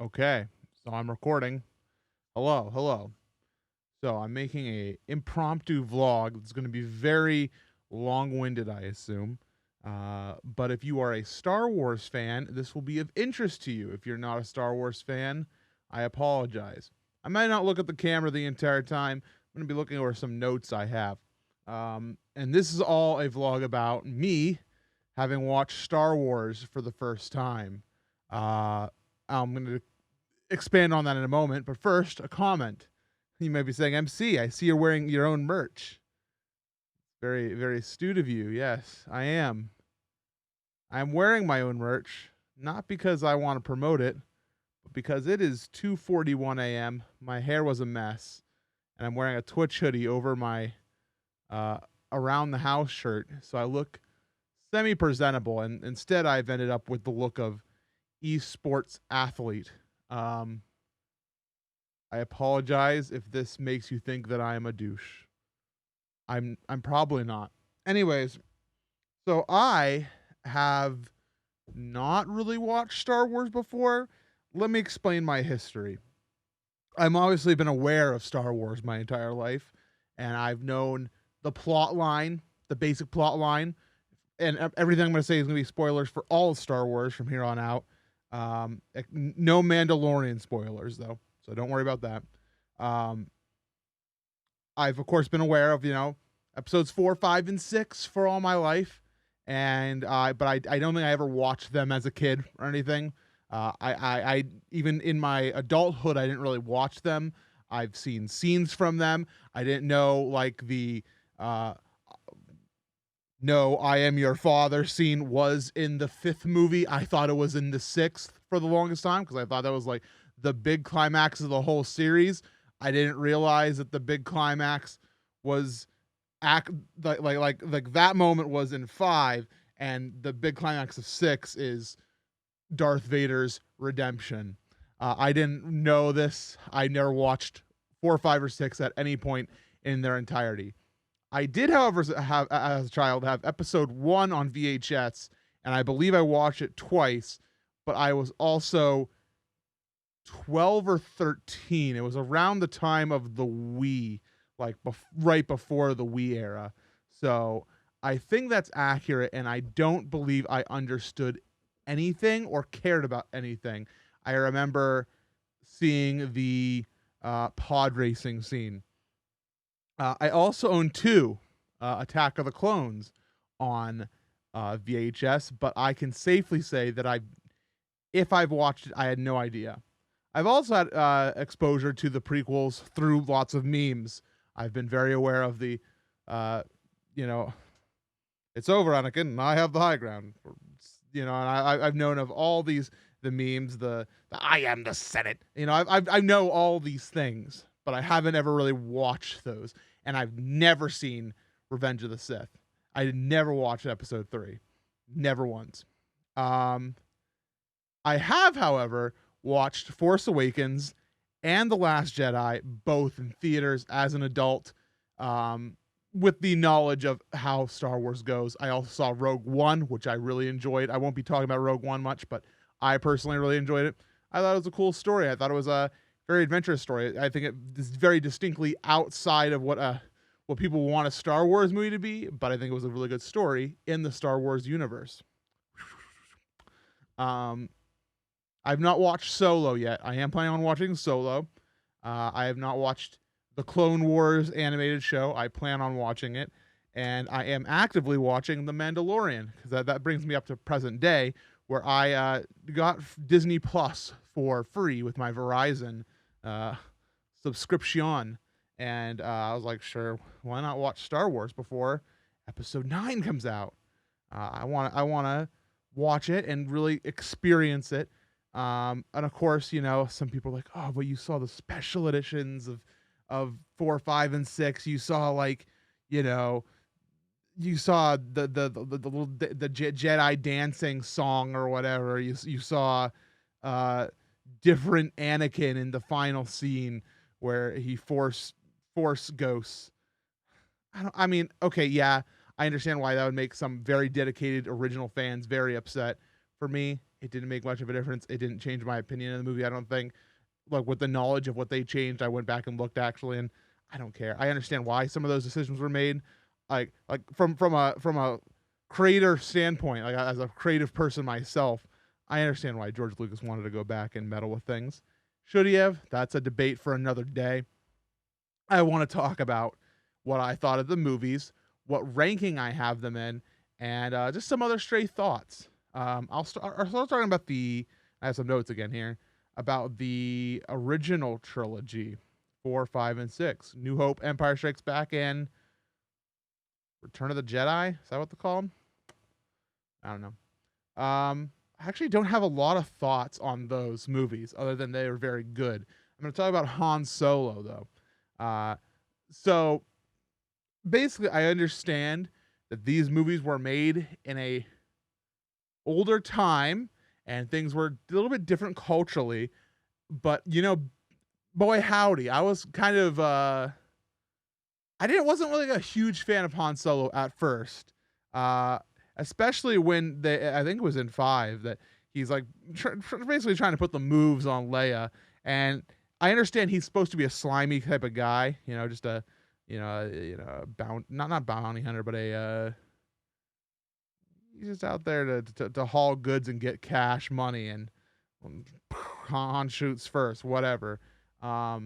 Okay, so I'm recording. Hello, hello. So I'm making a impromptu vlog. It's going to be very long-winded, I assume. But if you are a Star Wars fan, this will be of interest to you. If you're not a Star Wars fan, I apologize. I might not look at the camera the entire time. I'm going to be looking over some notes I have. And this is all a vlog about me having watched Star Wars for the first time. I'm going to expand on that in a moment, but first, a comment. You might be saying, MC, I see you're wearing your own merch. Very, very astute of you. Yes, I am. I'm wearing my own merch, not because I want to promote it, but because it is 2:41 a.m. My hair was a mess, and I'm wearing a Twitch hoodie over my uh, around the house shirt, so I look semi-presentable. And instead, I've ended up with the look of esports athlete. Um, I apologize if this makes you think that I am a douche. I'm probably not. Anyways, so I have not really watched Star Wars before. Let me explain my history. I've obviously been aware of Star Wars my entire life, and I've known the plot line, the basic plot line, and everything I'm going to say is going to be spoilers for all of Star Wars from here on out. No Mandalorian spoilers though, so don't worry about that. Um, I've of course been aware of episodes 4, 5, and 6 for all my life, and I don't think I ever watched them as a kid or anything. I even in my adulthood I didn't really watch them. I've seen scenes from them. I didn't know like the uh, "No, I am your father" scene was in the fifth movie. I thought it was in the sixth for the longest time because I thought that was like the big climax of the whole series. I didn't realize that the big climax was act like that moment was in five, and the big climax of six is Darth Vader's redemption. I didn't know this. I never watched four, five, or six at any point in their entirety. I did, however, have as a child have episode one on VHS, and I believe I watched it twice. But I was also 12 or 13. It was around the time of the Wii, like right before the Wii era. So I think that's accurate, and I don't believe I understood anything or cared about anything. I remember seeing the pod racing scene. I also own two Attack of the Clones on VHS, but I can safely say that if I've watched it, I had no idea. I've also had exposure to the prequels through lots of memes. I've been very aware of the, uh, you know, it's over, Anakin. I have the high ground. And I've known of all the memes, the "I am the Senate." I know all these things, but I haven't ever really watched those, and I've never seen Revenge of the Sith. I never watched episode 3, never once. Um, I have, however, watched Force Awakens and The Last Jedi, both in theaters as an adult, um, with the knowledge of how Star Wars goes. I also saw Rogue One, which I really enjoyed. I won't be talking about Rogue One much, but I personally really enjoyed it. I thought it was a cool story. I thought it was a very adventurous story. I think it is very distinctly outside of what people want a Star Wars movie to be, but I think it was a really good story in the Star Wars universe. Um, I've not watched Solo yet. I am planning on watching Solo. I have not watched the Clone Wars animated show. I plan on watching it, and I am actively watching The Mandalorian because that brings me up to present day, where I got Disney Plus for free with my Verizon uh, subscription, and I was like, sure, why not watch Star Wars before Episode 9 comes out? I want to watch it and really experience it. And of course, some people are like, oh, but you saw the special editions of 4, 5, and 6. You saw you know, you saw the Jedi dancing song or whatever. You saw different Anakin in the final scene where he force ghosts. I mean, okay, yeah, I understand why that would make some very dedicated original fans very upset. For me, It didn't make much of a difference. It didn't change my opinion of the movie, I don't think. Like, with the knowledge of what they changed, I went back and looked actually, and I don't care. I understand why some of those decisions were made. Like from a creator standpoint, like as a creative person myself, I understand why George Lucas wanted to go back and meddle with things. Should he have? That's a debate for another day. I want to talk about what I thought of the movies, what ranking I have them in, and just some other stray thoughts. I'll start talking about I have some notes again here about the original trilogy, 4, 5, and 6. New Hope, Empire Strikes Back, and Return of the Jedi. Is that what they're called? I don't know. I actually don't have a lot of thoughts on those movies other than they are very good. I'm going to talk about Han Solo though. So basically, I understand that these movies were made in a older time and things were a little bit different culturally, but boy howdy, I was kind of wasn't really a huge fan of Han Solo at first. Especially when I think it was in 5 that he's like basically trying to put the moves on Leia, and I understand he's supposed to be a slimy type of guy, just a not bounty hunter, but he's just out there to haul goods and get cash money, and Han shoots first, whatever. I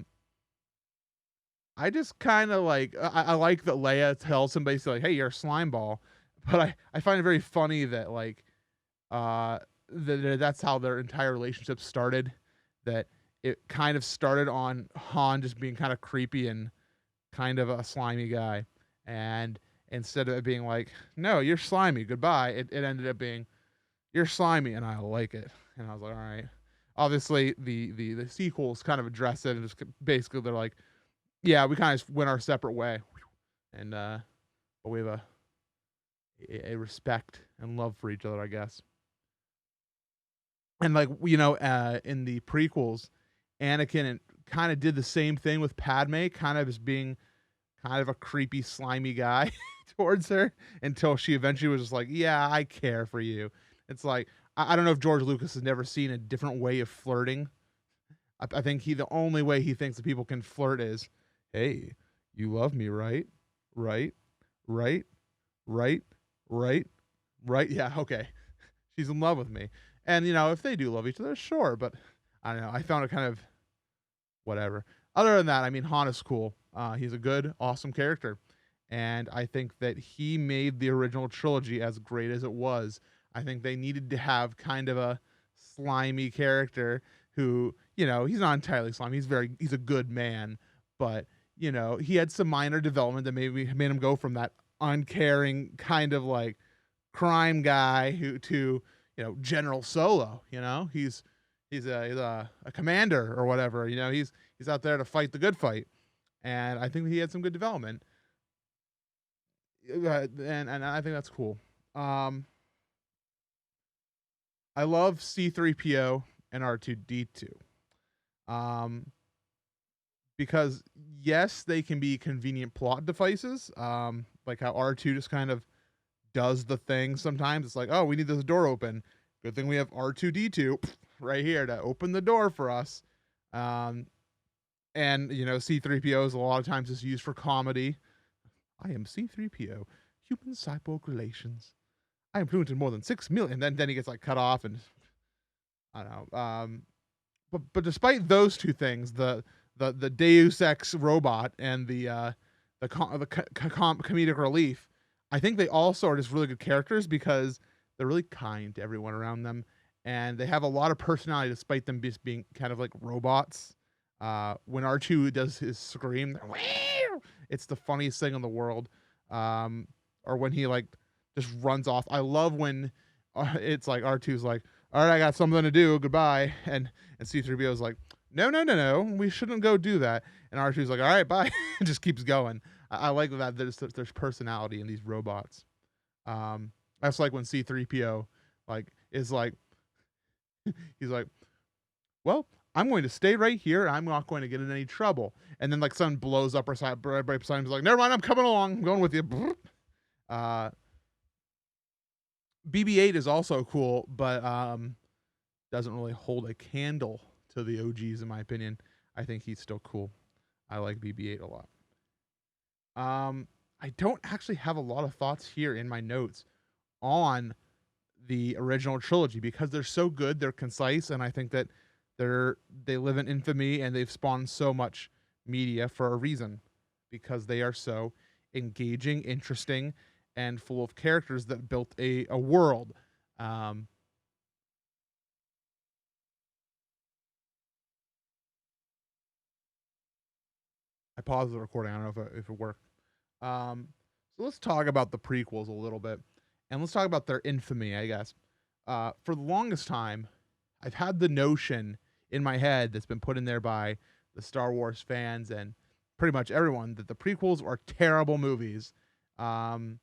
just kind of like I like that Leia tells him basically like, "Hey, you're a slime ball," but I find it very funny that like that's how their entire relationship started. That it kind of started on Han just being kind of creepy and kind of a slimy guy, and instead of it being like, "No, you're slimy, goodbye," it ended up being, "You're slimy and I like it," and I was like, "All right." Obviously, the sequels kind of address it, and just basically they're like, "Yeah, we kind of went our separate way," and but we have a respect and love for each other, I guess. And like in the prequels, Anakin kind of did the same thing with Padme, kind of as being kind of a creepy, slimy guy towards her until she eventually was just like, "Yeah, I care for you." It's like I don't know if George Lucas has never seen a different way of flirting. I think the only way he thinks that people can flirt is, "Hey, you love me, right? Right? Right? Right? Right? Right? Yeah, okay. She's in love with me." And if they do love each other, sure, but I don't know. I found it kind of whatever. Other than that, I mean, Han is cool. He's a good, awesome character. And I think that he made the original trilogy as great as it was. I think they needed to have kind of a slimy character who, he's not entirely slimy. He's a good man, but he had some minor development that maybe made him go from that uncaring kind of like crime guy to General Solo. He's a commander or whatever. He's out there to fight the good fight, and I think he had some good development. And I think that's cool. I love C3PO and R2D2. Because yes, they can be convenient plot devices. Like how R2 just kind of does the thing sometimes. It's like, "Oh, we need this door open. Good thing we have R2D2 right here to open the door for us." And C3PO is a lot of times just used for comedy. "I am C3PO, human cyborg relations. I am fluent in more than 6 million. And then he gets like cut off, and I don't know. But despite those two things, the Deus Ex robot and the comedic relief, I think they also are just really good characters because they're really kind to everyone around them, and they have a lot of personality despite them just being kind of like robots. When R2 does his scream, it's the funniest thing in the world. Or when he like just runs off. I love when it's like R2's like, "All right, I got something to do. Goodbye." And C3PO is like, No. We shouldn't go do that." And R2's like, "All right, bye." And just keeps going. I like that there's personality in these robots. That's like when C3PO is like he's like, "Well, I'm going to stay right here. I'm not going to get in any trouble." And then like someone blows up right beside him. He's like, "Never mind, I'm coming along. I'm going with you." BB-8 is also cool, but doesn't really hold a candle to the OGs in my opinion. I think he's still cool. I like BB-8 a lot. I don't actually have a lot of thoughts here in my notes on the original trilogy because they're so good, they're concise, and I think that they live in infamy and they've spawned so much media for a reason because they are so engaging, interesting, and full of characters that built a world. I paused the recording. I don't know if it worked. So let's talk about the prequels a little bit, and let's talk about their infamy, I guess. For the longest time, I've had the notion in my head that's been put in there by the Star Wars fans and pretty much everyone that the prequels are terrible movies. And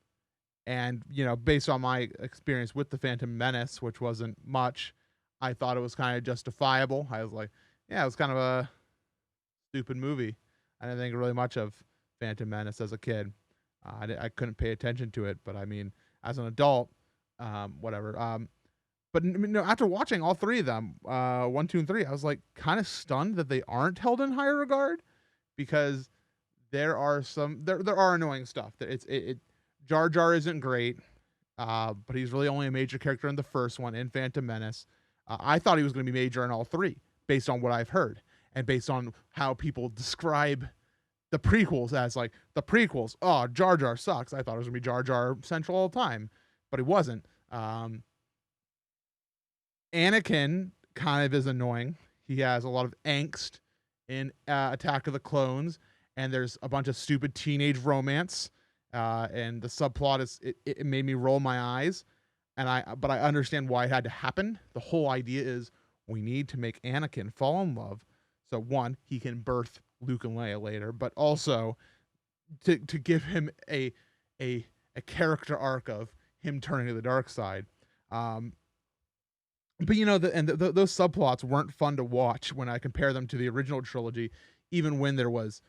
based on my experience with the Phantom Menace, which wasn't much, I thought it was kind of justifiable. I was like, yeah, it was kind of a stupid movie. I didn't think really much of Phantom Menace as a kid. I couldn't pay attention to it, but I mean, as an adult, whatever. But after watching all three of them, 1, 2, and 3, I was like kind of stunned that they aren't held in higher regard because there are annoying stuff. Jar Jar isn't great, but he's really only a major character in the first one in Phantom Menace. I thought he was going to be major in all three based on what I've heard and based on how people describe the prequels as like the prequels. Oh, Jar Jar sucks. I thought it was gonna be Jar Jar central all the time, but it wasn't. Anakin kind of is annoying. He has a lot of angst in Attack of the Clones, and there's a bunch of stupid teenage romance, and the subplot it made me roll my eyes, but I understand why it had to happen. The whole idea is we need to make Anakin fall in love, so one, he can birth Luke and Leia later, but also to give him a character arc of him turning to the dark side. But those subplots weren't fun to watch when I compare them to the original trilogy, even when there was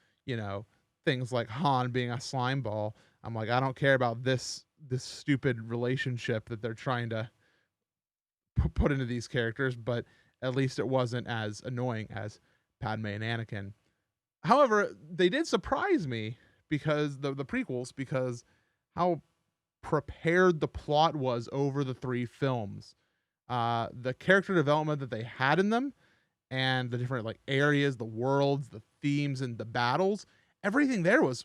things like Han being a slime ball. I'm like, I don't care about this stupid relationship that they're trying to put into these characters, but at least it wasn't as annoying as Padme and Anakin. However, they did surprise me because the prequels, because how prepared the plot was over the 3 films. The character development that they had in them and the different like areas, the worlds, the themes, and the battles, everything there was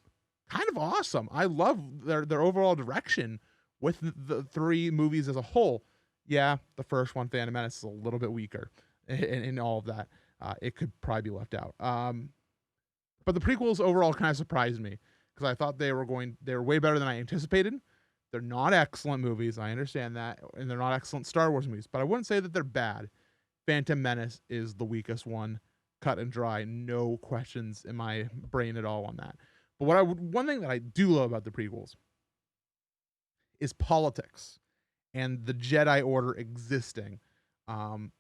kind of awesome. I love their overall direction with the 3 movies as a whole. Yeah, the first one, Phantom Menace, is a little bit weaker in all of that. It could probably be left out. But the prequels overall kind of surprised me because I thought they were way better than I anticipated. They're not excellent movies, I understand that, and they're not excellent Star Wars movies, but I wouldn't say that they're bad. Phantom Menace is the weakest one, cut and dry, no questions in my brain at all on that. But one thing that I do love about the prequels is politics and the Jedi Order existing. And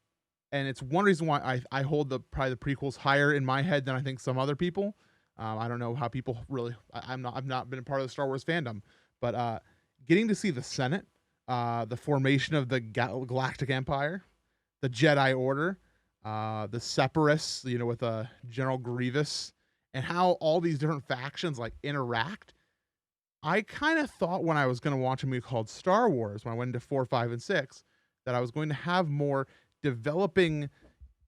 it's one reason why I hold probably the prequels higher in my head than I think some other people. I don't know how people really. I've not been a part of the Star Wars fandom, but getting to see the Senate, the formation of the Galactic Empire, the Jedi Order, the Separatists, with General Grievous, and how all these different factions like interact. I kind of thought when I was going to watch a movie called Star Wars, when I went into 4, 5, and 6, that I was going to have more developing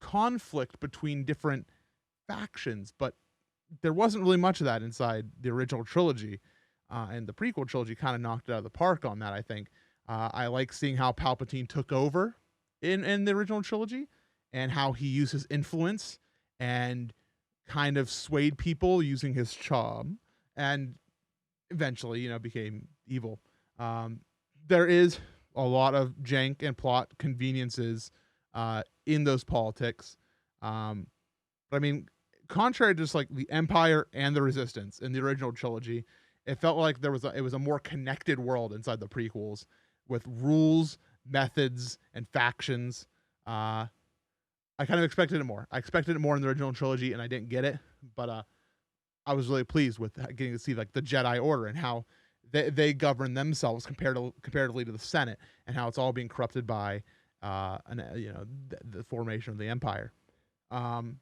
conflict between different factions, but there wasn't really much of that inside the original trilogy, and the prequel trilogy kind of knocked it out of the park on that. I think I like seeing how Palpatine took over in the original trilogy and how he used his influence and kind of swayed people using his charm and eventually became evil. There is a lot of jank and plot conveniences in those politics. But I mean, contrary to just like the Empire and the Resistance in the original trilogy, it felt like it was a more connected world inside the prequels with rules, methods, and factions. I kind of expected it more. I expected it more in the original trilogy, and I didn't get it. But I was really pleased with getting to see like the Jedi Order and how they govern themselves comparatively to the Senate, and how it's all being corrupted by and the formation of the Empire. Um,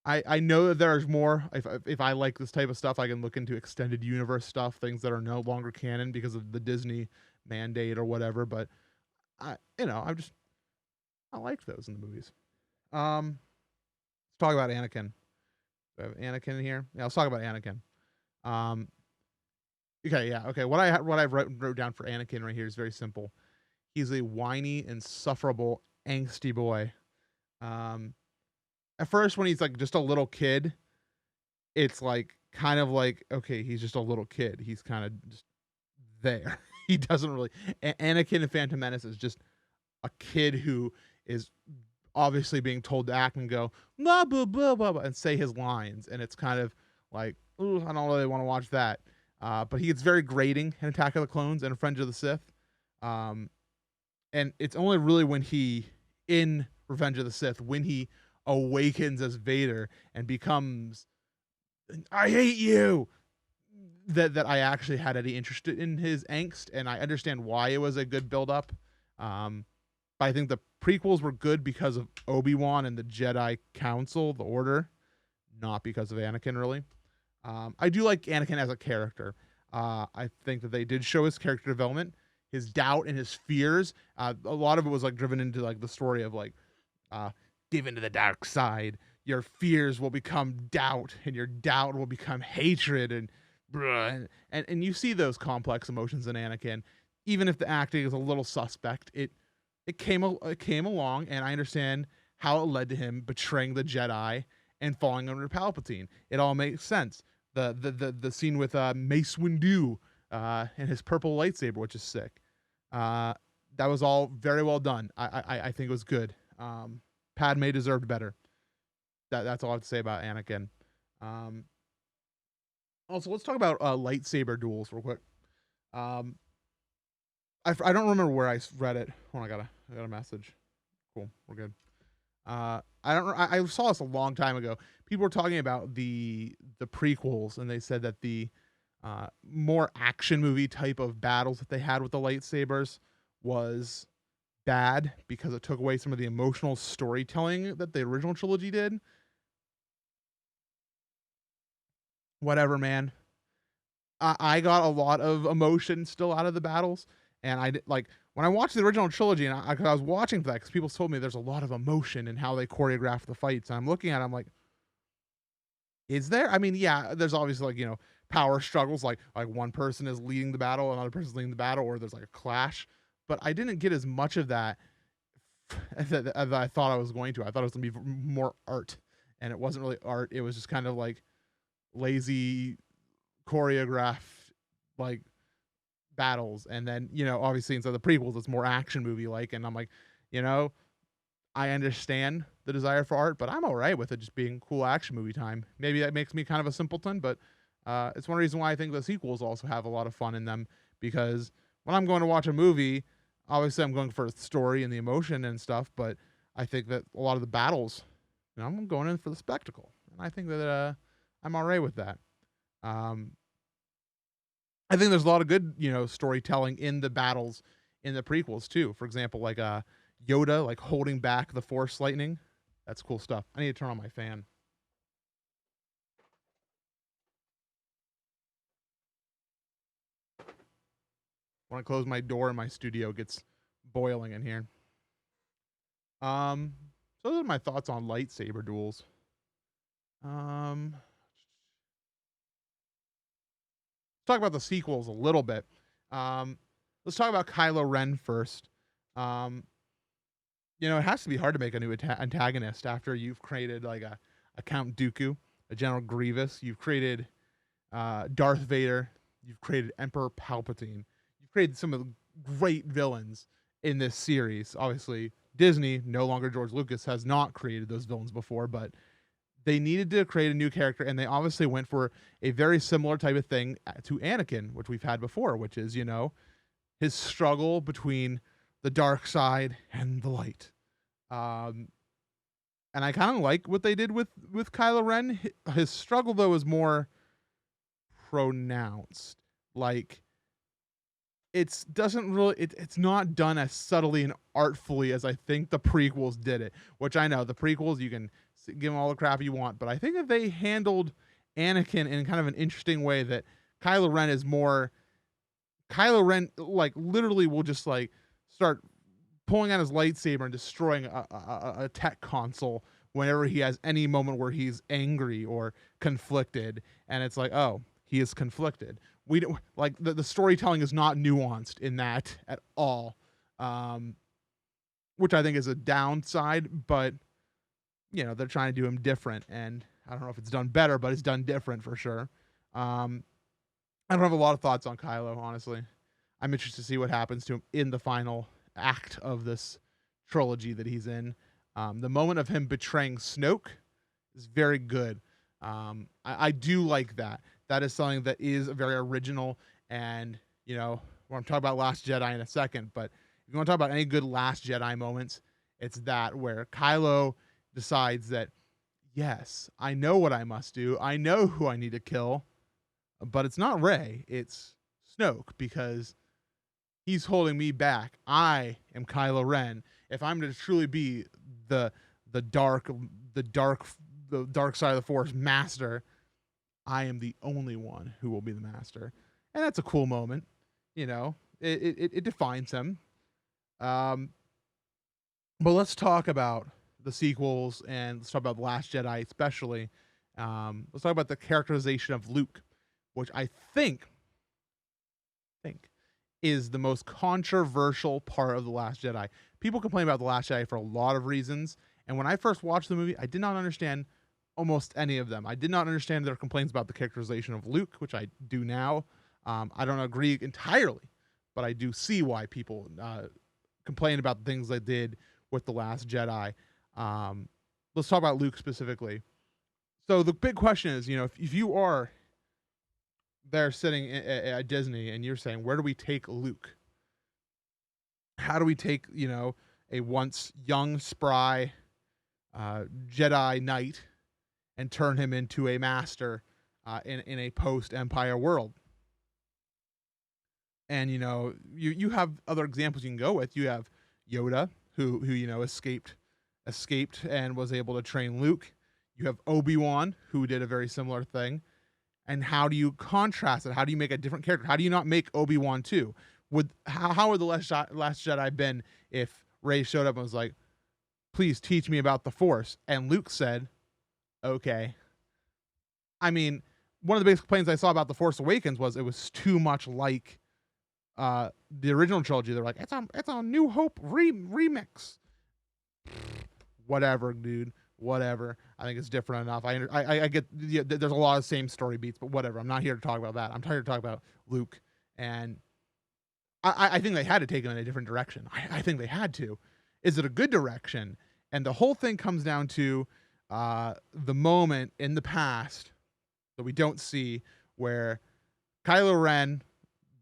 I know that there's more. If I like this type of stuff, I can look into extended universe stuff, things that are no longer canon because of the Disney mandate or whatever. But I like those in the movies. Let's talk about Anakin. Do I have Anakin in here? Yeah, let's talk about Anakin. Um, okay, yeah, okay. What I wrote down for Anakin right here is very simple. He's a whiny, insufferable, angsty boy. Um, at first, when he's like just a little kid, it's like kind of like okay, he's just a little kid. He's kind of just there. He doesn't really. Anakin in Phantom Menace is just a kid who is obviously being told to act and go blah blah blah blah, blah and say his lines, and it's kind of like, ooh, I don't really want to watch that. But he gets very grating in Attack of the Clones and Revenge of the Sith. Um, and it's only really when he in Revenge of the Sith when he awakens as Vader and becomes I hate you that I actually had any interest in his angst, and I understand why it was a good build up. But I think the prequels were good because of Obi-Wan and the Jedi Council, the Order, not because of Anakin, really. I do like Anakin as a character. I think that they did show his character development, his doubt and his fears. A lot of it was like driven into like the story of like, give into the dark side. Your fears will become doubt, and your doubt will become hatred, and you see those complex emotions in Anakin. Even if the acting is a little suspect, it came along, and I understand how it led to him betraying the Jedi and falling under Palpatine. It all makes sense. The scene with Mace Windu and his purple lightsaber, which is sick. That was all very well done. I think it was good. Padme deserved better. That's all I have to say about Anakin. Also, let's talk about lightsaber duels real quick. I don't remember where I read it. Oh, I got a message. Cool, we're good. I saw this a long time ago. People were talking about the prequels, and they said that the more action movie type of battles that they had with the lightsabers was bad because it took away some of the emotional storytelling that the original trilogy did. Whatever, man. I got a lot of emotion still out of the battles, and I did, like when I watched the original trilogy, and I was watching that because people told me there's a lot of emotion in how they choreograph the fights, and I'm looking at it, I'm like, is there? I mean, yeah, there's obviously like power struggles, like one person is leading the battle, another person's leading the battle, or there's like a clash, but I didn't get as much of that as I thought I was going to. I thought it was gonna be more art, and it wasn't really art. It was just kind of like lazy choreographed like battles, and then obviously instead of the prequels it's more action movie like, and I'm like, I understand the desire for art, but I'm all right with it just being cool action movie time. Maybe that makes me kind of a simpleton, but it's one reason why I think the sequels also have a lot of fun in them, because when I'm going to watch a movie, obviously I'm going for the story and the emotion and stuff, but I think that a lot of the battles, I'm going in for the spectacle, and I think that I'm all right with that. I think there's a lot of good, storytelling in the battles in the prequels too. For example, like Yoda like holding back the Force lightning. That's cool stuff. I need to turn on my fan. When I close my door in my studio, it gets boiling in here. So those are my thoughts on lightsaber duels. Let's talk about the sequels a little bit. Let's talk about Kylo Ren first. It has to be hard to make a new antagonist after you've created like a Count Dooku, a General Grievous. You've created Darth Vader. You've created Emperor Palpatine. You've created some of the great villains in this series. Obviously, Disney, no longer George Lucas, has not created those villains before, but they needed to create a new character, and they obviously went for a very similar type of thing to Anakin, which we've had before, which is, his struggle between the dark side and the light. And I kind of like what they did with Kylo Ren. His struggle though is more pronounced. Like it's not done as subtly and artfully as I think the prequels did it. Which I know the prequels, you can give them all the crap you want, but I think that they handled Anakin in kind of an interesting way that Kylo Ren is more. Kylo Ren like literally will just like start pulling out his lightsaber and destroying a tech console whenever he has any moment where he's angry or conflicted, and it's like, oh, he is conflicted. We don't like the storytelling is not nuanced in that at all, which I think is a downside. But they're trying to do him different, and I don't know if it's done better, but it's done different for sure. I don't have a lot of thoughts on Kylo, honestly. I'm interested to see what happens to him in the final act of this trilogy that he's in. The moment of him betraying Snoke is very good. I do like that. That is something that is very original, and we're going to talk about Last Jedi in a second, but if you want to talk about any good Last Jedi moments, it's that where Kylo decides that, yes, I know what I must do. I know who I need to kill, but it's not Rey, it's Snoke, because he's holding me back. I am Kylo Ren. If I'm to truly be the dark side of the Force master, I am the only one who will be the master. And that's a cool moment. It defines him. But let's talk about the sequels, and let's talk about The Last Jedi especially. Let's talk about the characterization of Luke, which I think is the most controversial part of The Last Jedi. People complain about The Last Jedi for a lot of reasons, and when I first watched the movie, I did not understand almost any of them. I did not understand their complaints about the characterization of Luke, which I do now. I don't agree entirely, but I do see why people complain about the things they did with The Last Jedi. Let's talk about Luke specifically. So the big question is, if you are there sitting at Disney and you're saying, where do we take Luke? How do we take, a once young, spry Jedi Knight and turn him into a master in a post-Empire world? And, you have other examples you can go with. You have Yoda, who escaped and was able to train Luke. You have Obi-Wan, who did a very similar thing. And how do you contrast it? How do you make a different character? How do you not make Obi-Wan too? How would the Last Jedi been if Rey showed up and was like, please teach me about the Force? And Luke said, okay. I mean, one of the biggest complaints I saw about The Force Awakens was it was too much like the original trilogy. They're like, it's a New Hope remix. Whatever, dude. Whatever. I think it's different enough. I get there's a lot of same story beats, but whatever. I'm not here to talk about that. I'm here to talk about Luke, and I think they had to take him in a different direction. I think they had to. Is it a good direction? And the whole thing comes down to the moment in the past that we don't see where Kylo Ren,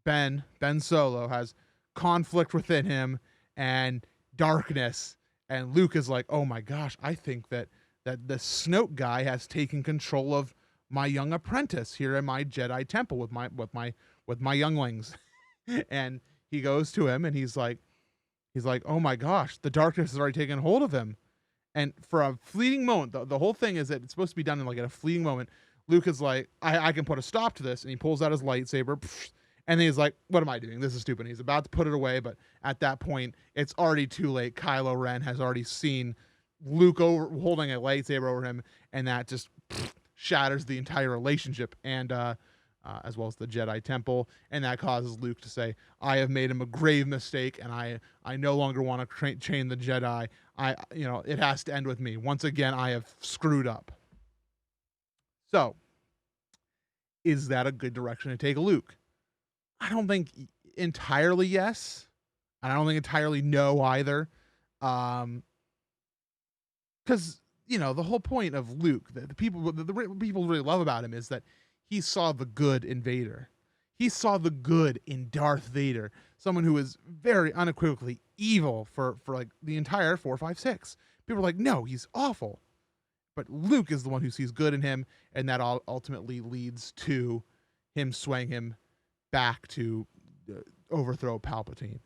Ben Solo, has conflict within him and darkness. And Luke is like, oh my gosh, I think that the Snoke guy has taken control of my young apprentice here in my Jedi temple with my younglings. And he goes to him and he's like, oh my gosh, the darkness has already taken hold of him. And for a fleeting moment, the whole thing is that it's supposed to be done in like at a fleeting moment. Luke is like, I can put a stop to this. And he pulls out his lightsaber. And then he's like, what am I doing? This is stupid. And he's about to put it away, but at that point, it's already too late. Kylo Ren has already seen Luke holding a lightsaber over him, and that just shatters the entire relationship, and as well as the Jedi Temple, and that causes Luke to say, I have made him a grave mistake, and I no longer want to chain the Jedi. It has to end with me. Once again, I have screwed up. So, is that a good direction to take Luke? I don't think entirely yes. And I don't think entirely no either. Because, the whole point of Luke, the people really love about him is that he saw the good in Vader. He saw the good in Darth Vader. Someone who is very unequivocally evil for like the entire 4, 5, 6. People are like, no, he's awful. But Luke is the one who sees good in him, and that ultimately leads to him swaying him back to overthrow Palpatine.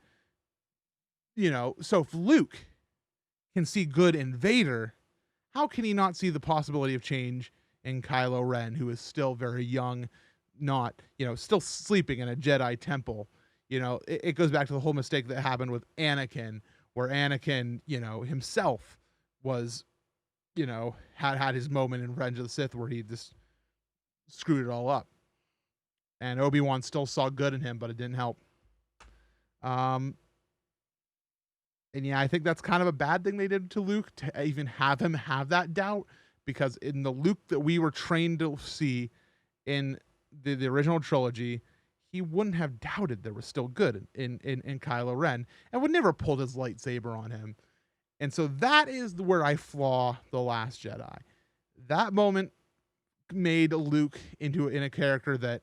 So if Luke can see good in Vader, how can he not see the possibility of change in Kylo Ren, who is still very young, not, still sleeping in a Jedi temple? It goes back to the whole mistake that happened with Anakin, where Anakin, himself was, had his moment in Revenge of the Sith where he just screwed it all up. And Obi-Wan still saw good in him, but it didn't help. And yeah, I think that's kind of a bad thing they did to Luke, to even have him have that doubt, because in the Luke that we were trained to see in the original trilogy, he wouldn't have doubted there was still good in Kylo Ren, and would never pulled his lightsaber on him. And so that is where I flaw The Last Jedi. That moment made Luke into a character that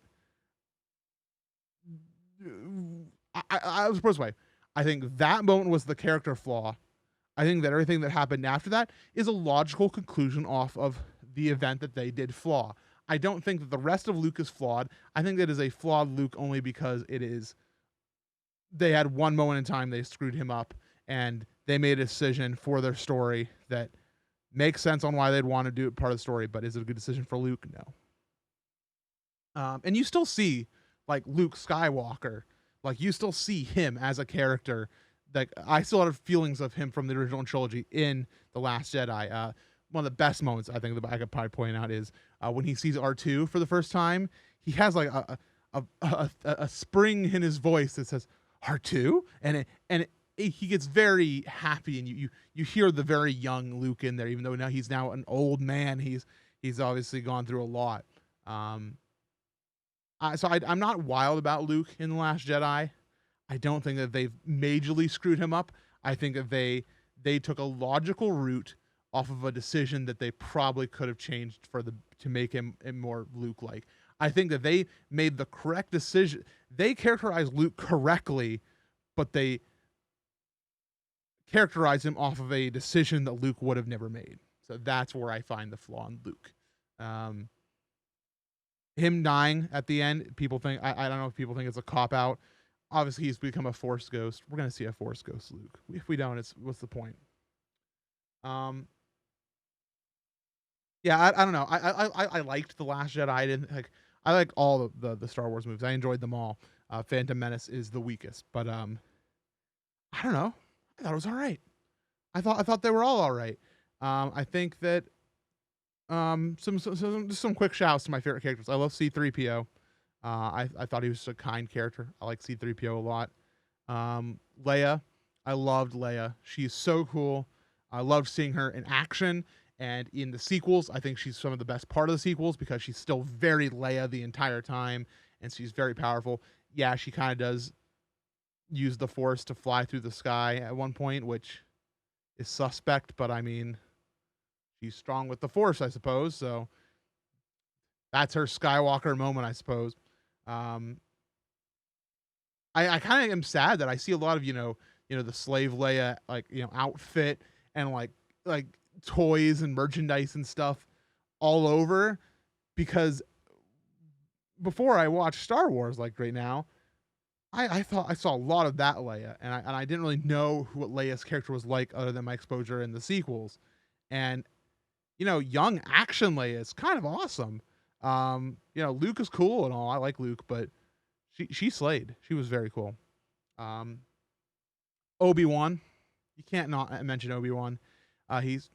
I was supposed to way. I think that moment was the character flaw. I think that everything that happened after that is a logical conclusion off of the event that they did flaw. I don't think that the rest of Luke is flawed. I think that is a flawed Luke only because they had one moment in time they screwed him up, and they made a decision for their story that makes sense on why they'd want to do it part of the story, but is it a good decision for Luke? No. And you still see, like, Luke Skywalker. Like, you still see him as a character. Like, I still have feelings of him from the original trilogy in The Last Jedi. One of the best moments I think that I could probably point out is when he sees R2 for the first time. He has like a spring in his voice that says R2, and he gets very happy, and you hear the very young Luke in there, even though now he's an old man. He's obviously gone through a lot. So I'm not wild about Luke in The Last Jedi. I don't think that they've majorly screwed him up. I think that they took a logical route off of a decision that they probably could have changed to make him more Luke-like. I think that they made the correct decision. They characterized Luke correctly, but they characterized him off of a decision that Luke would have never made. So that's where I find the flaw in Luke. Him dying at the end, people think, I don't know if people think it's a cop-out. Obviously, he's become a Force ghost. We're going to see a Force ghost Luke. If we don't, what's the point? Yeah, I don't know. I liked The Last Jedi. I like all the Star Wars movies. I enjoyed them all. Phantom Menace is the weakest, but I don't know. I thought it was all right. I thought they were all right. I think that some quick shouts to my favorite characters. I love C-3PO. I thought he was just a kind character. I like C-3PO a lot. Leia, I loved Leia. She's so cool. I loved seeing her in action. And in the sequels, I think she's some of the best part of the sequels because she's still very Leia the entire time, and she's very powerful. Yeah, she kind of does use the Force to fly through the sky at one point, which is suspect, but I mean, she's strong with the Force, I suppose, so that's her Skywalker moment, I suppose. I kind of am sad that I see a lot of, the slave Leia, outfit and like toys and merchandise and stuff all over, because before I watched Star Wars, like right now, I thought I saw a lot of that Leia, and I didn't really know what Leia's character was like other than my exposure in the sequels. And young action Leia is kind of awesome. Luke is cool and all. I like Luke, but she slayed. She was very cool. Obi-Wan, you can't not mention Obi-Wan. He's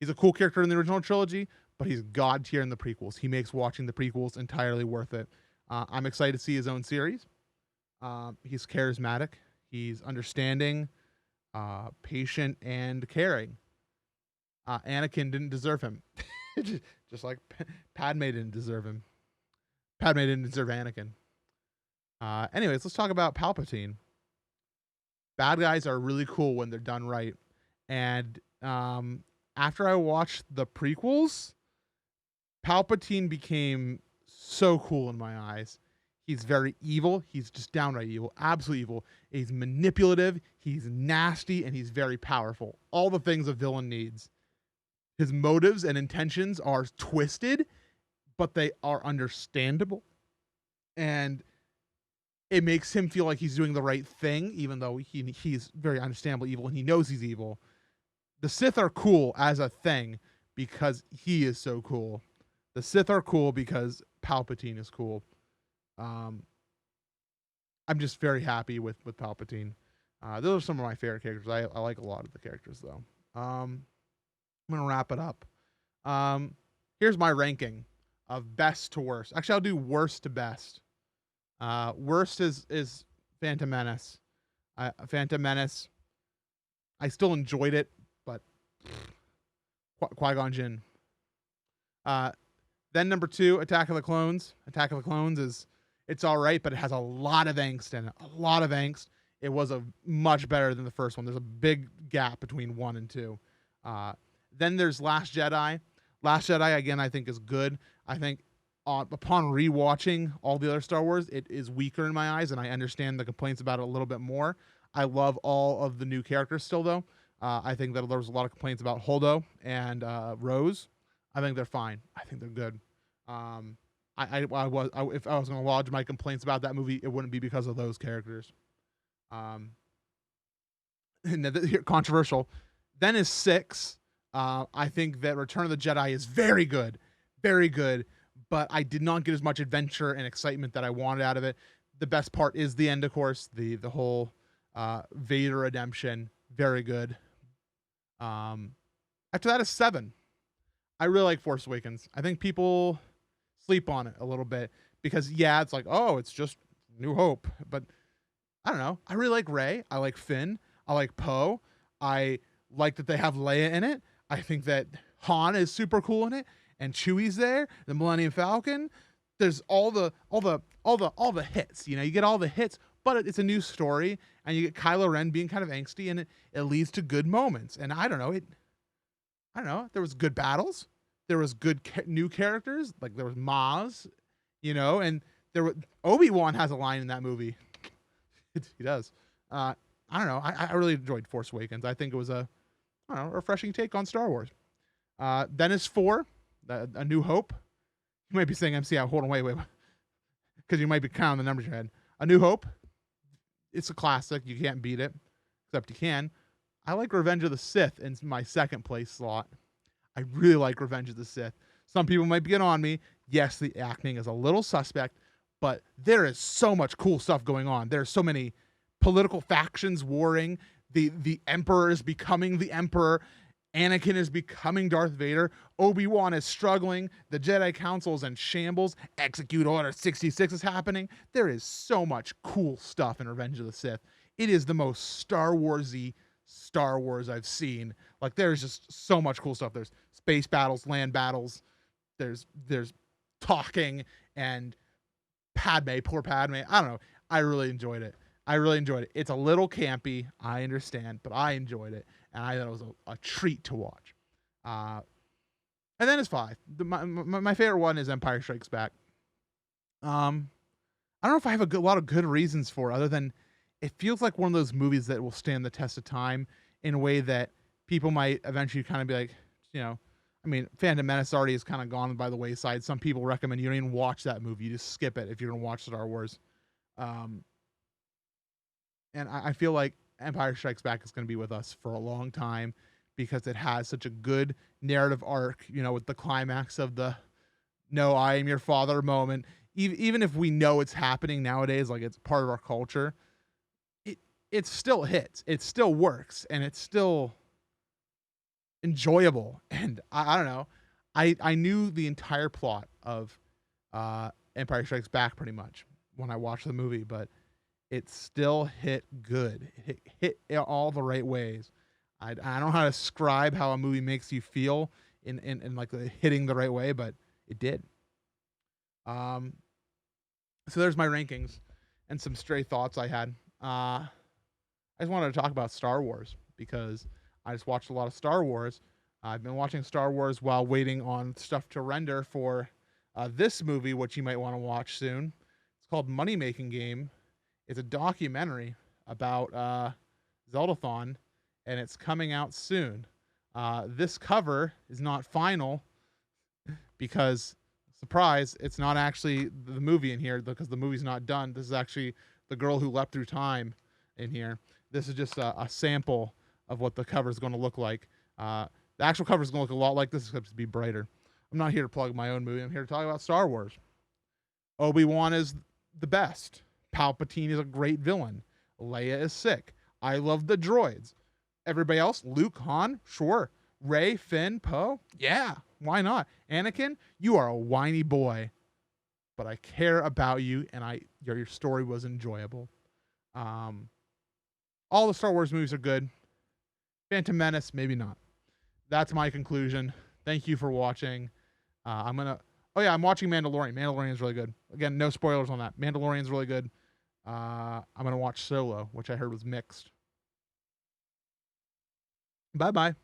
a cool character in the original trilogy, but he's god tier in the prequels. He makes watching the prequels entirely worth it. I'm excited to see his own series. He's charismatic. He's understanding, patient, and caring. Anakin didn't deserve him. Just like Padme didn't deserve him. Padme didn't deserve Anakin. Anyways, let's talk about Palpatine. Bad guys are really cool when they're done right. And after I watched the prequels, Palpatine became so cool in my eyes. He's very evil. He's just downright evil. Absolutely evil. He's manipulative. He's nasty. And he's very powerful. All the things a villain needs. His motives and intentions are twisted, but they are understandable. And it makes him feel like he's doing the right thing, even though he's very understandably evil and he knows he's evil. The Sith are cool as a thing because he is so cool. The Sith are cool because Palpatine is cool. I'm just very happy with Palpatine. Those are some of my favorite characters. I like a lot of the characters though. I'm gonna wrap it up. Here's my ranking of best to worst. Actually, I'll do worst to best. Worst is Phantom Menace. Phantom Menace. I still enjoyed it, but Qui-Gon Jinn. Then number 2, Attack of the Clones. Attack of the Clones it's all right, but it has a lot of angst in it. A lot of angst. It was a much better than the first one. There's a big gap between 1 and 2. Then there's Last Jedi. Last Jedi, again, I think is good. I think upon rewatching all the other Star Wars, it is weaker in my eyes, and I understand the complaints about it a little bit more. I love all of the new characters still, though. I think that there was a lot of complaints about Holdo and Rose. I think they're fine. I think they're good. If I was going to lodge my complaints about that movie, it wouldn't be because of those characters. Controversial. Then is 6. I think that Return of the Jedi is very good, but I did not get as much adventure and excitement that I wanted out of it. The best part is the end, of course, the whole Vader redemption, very good. After that is 7. I really like Force Awakens. I think people sleep on it a little bit because it's like, oh, it's just New Hope, but I don't know. I really like Rey. I like Finn. I like Poe. I like that they have Leia in it. I think that Han is super cool in it, and Chewie's there. The Millennium Falcon. There's all the hits. You get all the hits, but it's a new story, and you get Kylo Ren being kind of angsty, and it leads to good moments. And I don't know. There was good battles. There was good new characters. Like there was Maz, and there was Obi-Wan has a line in that movie. He does. I don't know. I really enjoyed Force Awakens. I think it was a refreshing take on Star Wars. Then is 4, A New Hope. You might be saying MC out. Hold on, wait. Because you might be counting the numbers in your head. A New Hope. It's a classic. You can't beat it. Except you can. I like Revenge of the Sith in my second place slot. I really like Revenge of the Sith. Some people might get on me. Yes, the acting is a little suspect, but there is so much cool stuff going on. There's so many political factions warring. The Emperor is becoming the Emperor. Anakin is becoming Darth Vader. Obi-Wan is struggling. The Jedi Council is in shambles. Execute Order 66 is happening. There is so much cool stuff in Revenge of the Sith. It is the most Star Wars-y Star Wars I've seen. Like there's just so much cool stuff. There's space battles, land battles. There's talking and poor Padme. I don't know. I really enjoyed it. It's a little campy, I understand, but I enjoyed it, and I thought it was a treat to watch. And then it's 5. My favorite one is Empire Strikes Back. I don't know if I have a lot of good reasons for it, other than it feels like one of those movies that will stand the test of time in a way that people might eventually kind of be like, Phantom Menace already has kind of gone by the wayside. Some people recommend you don't even watch that movie. You just skip it if you're going to watch Star Wars. And I feel like Empire Strikes Back is going to be with us for a long time because it has such a good narrative arc, with the climax of the "No, I am your father" moment. Even if we know it's happening nowadays, like it's part of our culture, it still hits. It still works, and it's still enjoyable. And I don't know. I knew the entire plot of Empire Strikes Back pretty much when I watched the movie, but it still hit good. It hit all the right ways. I don't know how to describe how a movie makes you feel in like the hitting the right way, but it did. So there's my rankings and some stray thoughts I had. I just wanted to talk about Star Wars because I just watched a lot of Star Wars. I've been watching Star Wars while waiting on stuff to render for this movie, which you might want to watch soon. It's called Money Making Game. It's a documentary about Zeldathon, and it's coming out soon. This cover is not final because, surprise, it's not actually the movie in here because the movie's not done. This is actually the girl who leapt through time in here. This is just a sample of what the cover is going to look like. The actual cover is going to look a lot like this, except to be brighter. I'm not here to plug my own movie. I'm here to talk about Star Wars. Obi-Wan is the best. Palpatine is a great villain. Leia is sick. I love the droids. Everybody else, Luke, Han, sure. Rey, Finn, Poe, yeah, why not? Anakin, you are a whiny boy, but I care about you, and your story was enjoyable. All the Star Wars movies are good. Phantom Menace, maybe not. That's my conclusion. Thank you for watching. I'm watching Mandalorian. Mandalorian is really good. Again, no spoilers on that. Mandalorian's really good. I'm gonna watch Solo, which I heard was mixed. Bye-bye.